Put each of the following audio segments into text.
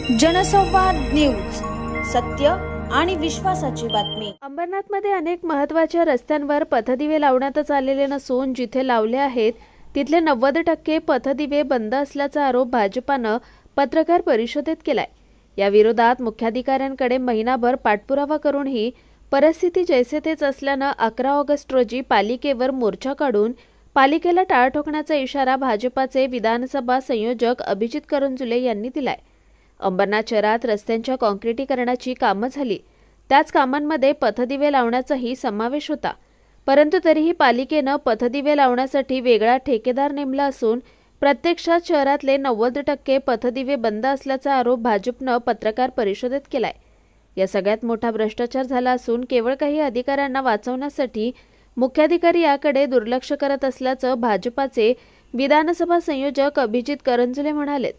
जनसंवाद न्यूज, सत्य आणि विश्वासाची बातमी। अंबरनाथमध्ये अनेक महत्त्वाच्या रस्त्यांवर पथदिवे लावण्यातच आलेले नसून जिथे लावले आहेत तिथले 90% पथदिवे बंद असल्याचा आरोप भाजपानं पत्रकार परिषदेत केलाय। या विरोधात मुख्याधिकाऱ्यांकडे महिनाभर पाठपुरावा करूनही परिस्थिती जैसे तेच असल्यानं 11 ऑगस्ट रोजी पालिकेवर मोर्चा काढून पालिकेला टाळ ठोकण्याचा इशारा भाजपाचे विधानसभा संयोजक अभिजित करंजुले यांनी दिलाय। अंबरनाथ शहरात रस्त्यांच्या काँक्रिटीकरणाची कामं झाली, त्याच कामांमध्ये पथदिवे लावण्याचाही समावेश होता, परंतु तरीही पालिकेनं पथदिवे लावण्यासाठी वेगळा ठेकेदार नेमला असून प्रत्यक्षात शहरातले 90% पथदिवे बंद असल्याचा आरोप भाजपनं पत्रकार परिषदेत केलाय। या सगळ्यात मोठा भ्रष्टाचार झाला असून केवळ काही अधिकाऱ्यांना वाचवण्यासाठी मुख्याधिकारी याकडे दुर्लक्ष करत असल्याचं भाजपाचे विधानसभा संयोजक अभिजित करंजुले म्हणाले।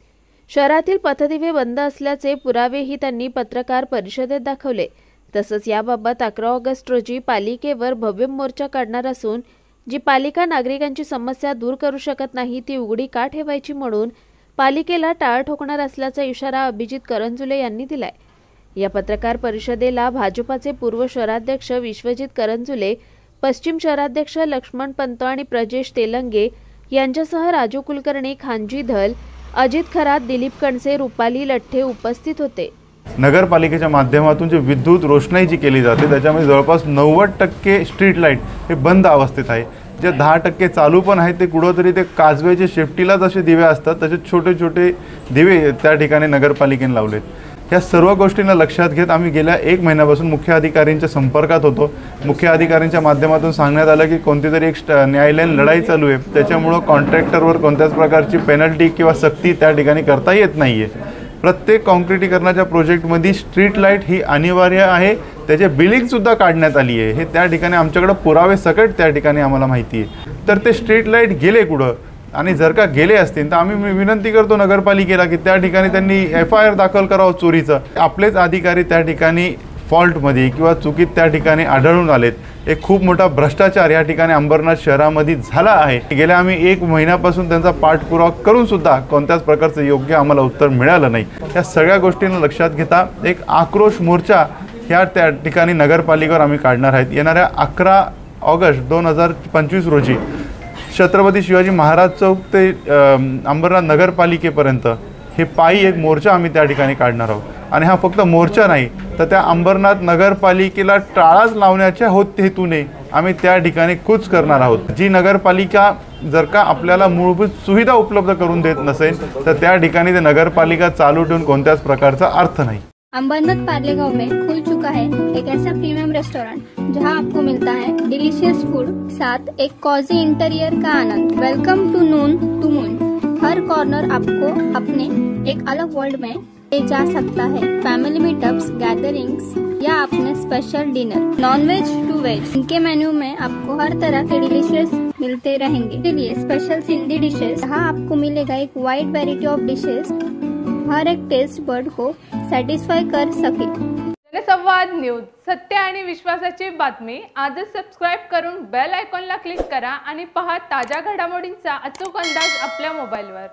शहरातील पथदिवे बंद असल्याचे पुरावेही त्यांनी पत्रकार परिषदेत दाखवले। तसंच याबाबत 11 ऑगस्ट रोजी पालिकेवर भव्य मोर्चा काढणार असून जी पालिका नागरिकांची समस्या दूर करू शकत नाही ती उघडी का ठेवायची म्हणून पालिकेला टाळ ठोकणार असल्याचा इशारा अभिजित करंजुले यांनी दिलाय। या पत्रकार परिषदेला भाजपाचे पूर्व शहराध्यक्ष विश्वजित करंजुले, पश्चिम शहराध्यक्ष लक्ष्मण पंत आणि प्रजेश तेलंगे यांच्यासह राजू कुलकर्णी, खानजी धल, अजित खरात, दिलीप कणसे, रुपाली लठ्ठे उपस्थित होते। नगरपालिकेच्या माध्यमातून जे विद्युत रोषणाई जी केली जाते त्याच्यामध्ये जवळपास 90% स्ट्रीट लाईट हे बंद अवस्थेत आहे। जे 10% चालू पण आहेत ते कुठेतरी ते काजवेचे शेफ्टीला जसे दिवे असतात तसे छोटे छोटे दिवे त्या ठिकाणी नगरपालिकेने लावलेत। या सर्व गोष्टींना लक्षात घेत आम्ही गेल्या 1 महिन्यापासून मुख्य अधिकाऱ्यांच्या संपर्कात होतो। मुख्य अधिकाऱ्यांच्या माध्यमातून सांगण्यात आलं की कोणतीतरी एक न्यायालयीन लढाई चालू आहे, त्याच्यामुळे कॉन्ट्रॅक्टरवर कोणत्याच प्रकारची पेनल्टी किंवा सक्ती त्या ठिकाणी करता येत नाहीये। प्रत्येक काँक्रिटीकरणाच्या प्रोजेक्टमध्ये स्ट्रीट लाईट ही अनिवार्य आहे, त्याचे बिलिंग सुद्धा काढण्यात आली आहे। हे त्या ठिकाणी आमच्याकडे पुरावे सकट त्या ठिकाणी आम्हाला माहिती आहे। तर ते स्ट्रीट लाईट गेले कुठं आणि जर का गेले असतील तर आम्ही विनंती करतो नगरपालिकेला की त्या ठिकाणी त्यांनी FIR दाखल करावं चोरीचं। आपलेच अधिकारी त्या ठिकाणी फॉल्टमध्ये किंवा चुकीत त्या ठिकाणी आढळून आलेत। एक खूप मोठा भ्रष्टाचार या ठिकाणी अंबरनाथ शहरामध्ये झाला आहे। गेल्या आम्ही 1 महिन्यापासून त्यांचा पाठपुरावा करून सुद्धा कोणत्याच प्रकारचं योग्य आम्हाला उत्तर मिळालं नाही। या सगळ्या गोष्टींना लक्षात घेता एक आक्रोश मोर्चा ह्या त्या ठिकाणी नगरपालिकेवर आम्ही काढणार आहेत। येणाऱ्या 11 ऑगस्ट 2025 रोजी छत्रपती शिवाजी महाराज चौक ते अंबरनाथ नगरपालिकेपर्यंत हे पायी एक मोर्चा आम्ही त्या ठिकाणी काढणार आहोत। आणि हा फक्त मोर्चा नाही तर त्या अंबरनाथ नगरपालिकेला टाळाच लावण्याच्या हेतूने आम्ही त्या ठिकाणी कूच करणार आहोत। जी नगरपालिका जर का आपल्याला मूलभूत सुविधा उपलब्ध करून देत नसेल तर त्या ठिकाणी ते नगरपालिका चालू ठेवून कोणत्याच प्रकारचा अर्थ नहीं। अंबरनाथ पार्ले गांव में खुल चुका है एक ऐसा प्रीमियम रेस्टोरेंट जहां आपको मिलता है डिलीशियस फूड, साथ एक कॉजी इंटीरियर का आनंद। Welcome to noon to moon. हर कॉर्नर आपको अपने एक अलग वर्ल्ड में ले जा सकता है। फैमिली मीटअप्स, गैदरिंग्स या अपने special dinner, non veg to veg, इनके मेन्यू में आपको हर तरह के डिलीशियस मिलते रहेंगे। इसलिए स्पेशल सिंधी डिशेस, जहाँ आपको मिलेगा एक वाइड वेराइटी ऑफ डिशेस, हर एक टेस्ट बर्ड को सॅटिस्फाय कर सके। जनसंवाद न्यूज, सत्य आणि विश्वासाची बातमी। आजच सबस्क्राइब करून बेल आयकॉनला क्लिक करा आणि पहा ताज्या घडामोडींचा अचूक अंदाज आपल्या मोबाईलवर।